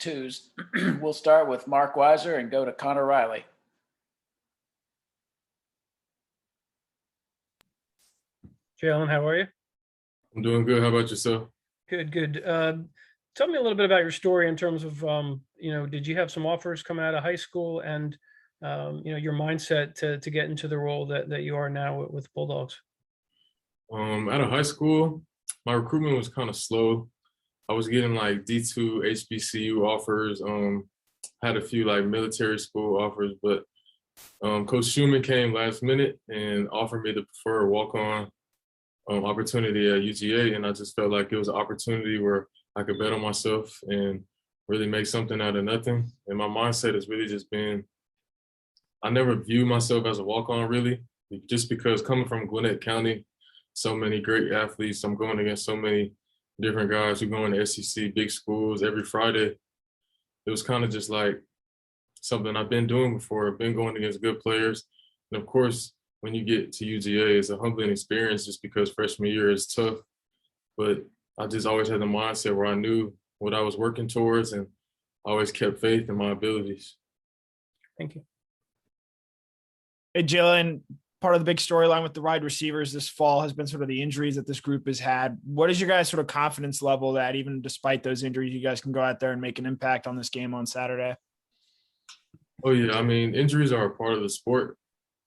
twos. We'll start with Mark Weiser and go to Connor Riley. Jaylen, how are you? I'm doing good. How about yourself? Good, good. Tell me a little bit about your story in terms of, did you have some offers coming out of high school and, your mindset to get into the role that you are now with Bulldogs? Out of high school, my recruitment was kind of slow. I was getting like D2 HBCU offers. Had a few like military school offers, but Coach Schumann came last minute and offered me the preferred walk-on opportunity at UGA, and I just felt like it was an opportunity where I could bet on myself and really make something out of nothing. And my mindset has really just been, I never viewed myself as a walk-on really, just because coming from Gwinnett County, so many great athletes, I'm going against so many different guys who go into SEC, big schools every Friday. It was kind of just like something I've been doing before. I've been going against good players. And of course, when you get to UGA, it's a humbling experience just because freshman year is tough. But I just always had the mindset where I knew what I was working towards and I always kept faith in my abilities. Thank you. Hey, Jaylen, part of the big storyline with the wide receivers this fall has been sort of the injuries that this group has had. What is your guys' sort of confidence level that even despite those injuries, you guys can go out there and make an impact on this game on Saturday? Oh, yeah. I mean, injuries are a part of the sport,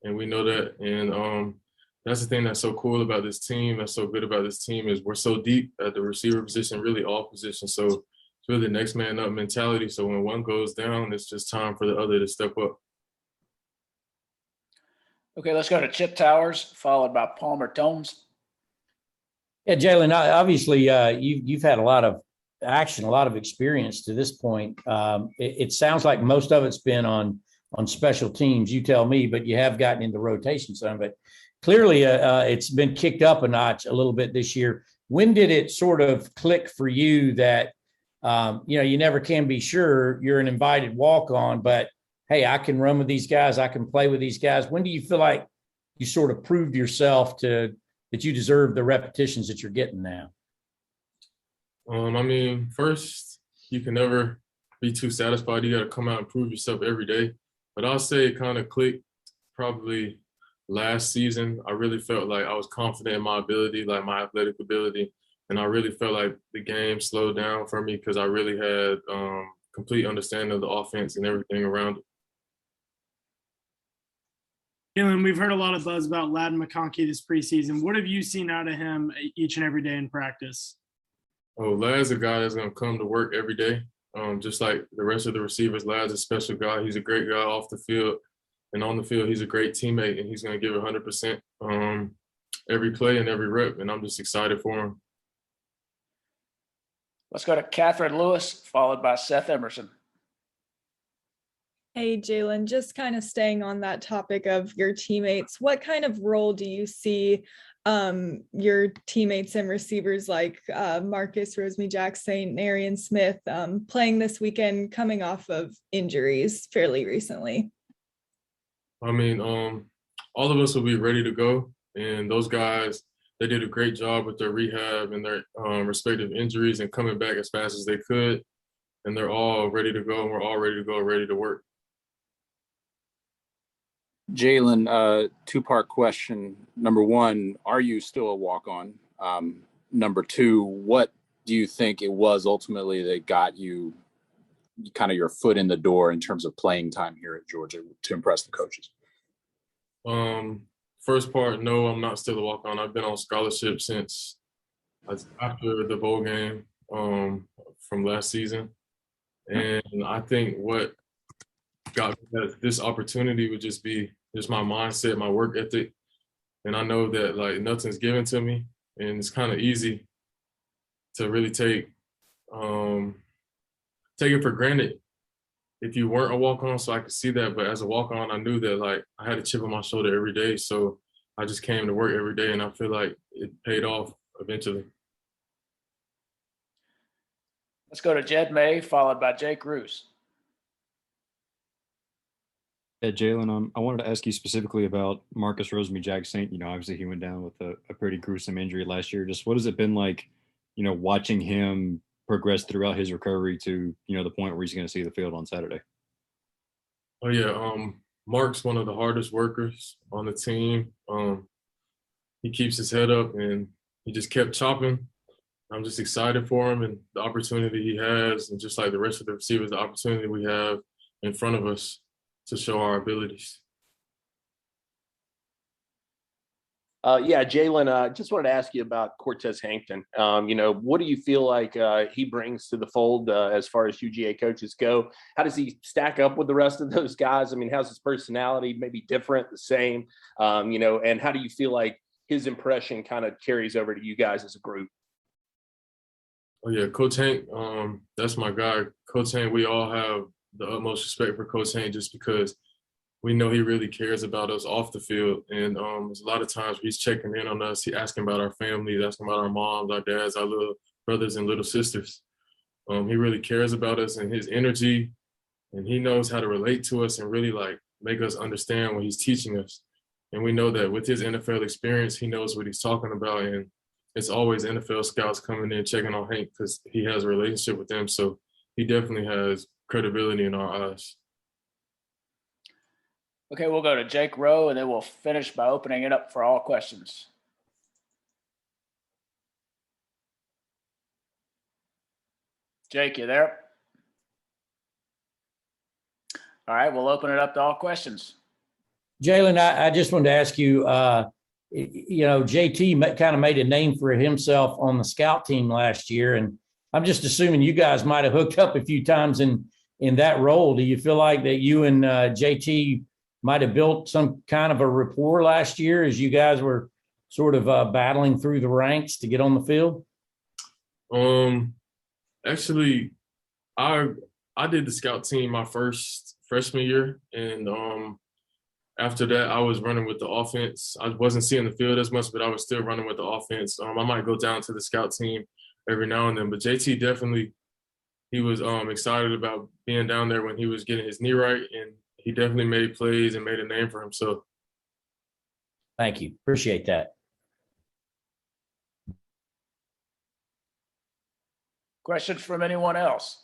and we know that. And that's the thing that's so cool about this team, that's so good about this team, is we're so deep at the receiver position, really all positions. So it's really next man up mentality. So when one goes down, it's just time for the other to step up. Okay, let's go to Chip Towers, followed by Palmer Tomes. Yeah, Jaylen, obviously you've had a lot of action, a lot of experience to this point. It sounds like most of it's been on special teams. You tell me, but you have gotten into rotation some. But clearly, it's been kicked up a notch a little bit this year. When did it sort of click for you that you never can be sure you're an invited walk-on, but hey, I can run with these guys, I can play with these guys? When do you feel like you sort of proved yourself that you deserve the repetitions that you're getting now? I mean, first, you can never be too satisfied. You got to come out and prove yourself every day. But I'll say it kind of clicked probably last season. I really felt like I was confident in my ability, like my athletic ability. And I really felt like the game slowed down for me because I really had complete understanding of the offense and everything around it. Jaylen, we've heard a lot of buzz about Ladin McConkey this preseason. What have you seen out of him each and every day in practice? Oh, Lad's a guy that's going to come to work every day. Just like the rest of the receivers, Lad's a special guy. He's a great guy off the field. And on the field, he's a great teammate, and he's going to give 100% every play and every rep. And I'm just excited for him. Let's go to Catherine Lewis, followed by Seth Emerson. Hey, Jaylen, just kind of staying on that topic of your teammates, what kind of role do you see your teammates and receivers like Marcus Rosemy-Jacksaint, Arian Smith playing this weekend coming off of injuries fairly recently? I mean, all of us will be ready to go. And those guys, they did a great job with their rehab and their respective injuries and coming back as fast as they could. And they're all ready to go, and we're all ready to go, ready to work. Jaylen, two-part question. Number one, are you still a walk-on? Number two, what do you think it was ultimately that got you kind of your foot in the door in terms of playing time here at Georgia to impress the coaches? First part, no, I'm not still a walk-on. I've been on scholarship since after the bowl game from last season. And I think what got this opportunity would just be my mindset, my work ethic. And I know that like nothing's given to me, and it's kind of easy to really take it for granted if you weren't a walk-on. So I could see that, but as a walk-on, I knew that like I had a chip on my shoulder every day. So I just came to work every day, and I feel like it paid off eventually. Let's go to Jed May, followed by Jake Roos. Yeah, Jaylen, I wanted to ask you specifically about Marcus Rosemy-Jacksaint. Obviously he went down with a pretty gruesome injury last year. Just what has it been like, watching him progressed throughout his recovery to, the point where he's going to see the field on Saturday? Oh yeah, Mark's one of the hardest workers on the team. He keeps his head up and he just kept chopping. I'm just excited for him and the opportunity he has, and just like the rest of the receivers, the opportunity we have in front of us to show our abilities. Yeah, Jaylen, just wanted to ask you about Cortez Hankton. What do you feel like he brings to the fold as far as UGA coaches go? How does he stack up with the rest of those guys? I mean, how's his personality? Maybe different, the same? And how do you feel like his impression kind of carries over to you guys as a group? Oh yeah, Coach Hank, that's my guy. Coach Hank, we all have the utmost respect for Coach Hank just because we know he really cares about us off the field. And there's a lot of times he's checking in on us. He's asking about our families, asking about our moms, our dads, our little brothers and little sisters. He really cares about us and his energy, and he knows how to relate to us and really like make us understand what he's teaching us. And we know that with his NFL experience, he knows what he's talking about. And it's always NFL scouts coming in, checking on Hank because he has a relationship with them. So he definitely has credibility in our eyes. Okay, we'll go to Jake Rowe, and then we'll finish by opening it up for all questions. Jake, you there? All right, we'll open it up to all questions. Jaylen, I just wanted to ask you, JT kind of made a name for himself on the scout team last year, and I'm just assuming you guys might have hooked up a few times in that role. Do you feel like that you and JT might have built some kind of a rapport last year as you guys were sort of battling through the ranks to get on the field? Actually, I did the scout team my first freshman year, and after that, I was running with the offense. I wasn't seeing the field as much, but I was still running with the offense. I might go down to the scout team every now and then, but JT definitely, he was excited about being down there when he was getting his knee right, and he definitely made plays and made a name for himself. Thank you. Appreciate that. Questions from anyone else?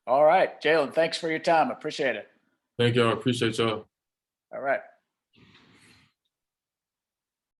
All right, Jaylen, thanks for your time. Appreciate it. Thank y'all. Appreciate y'all. All right.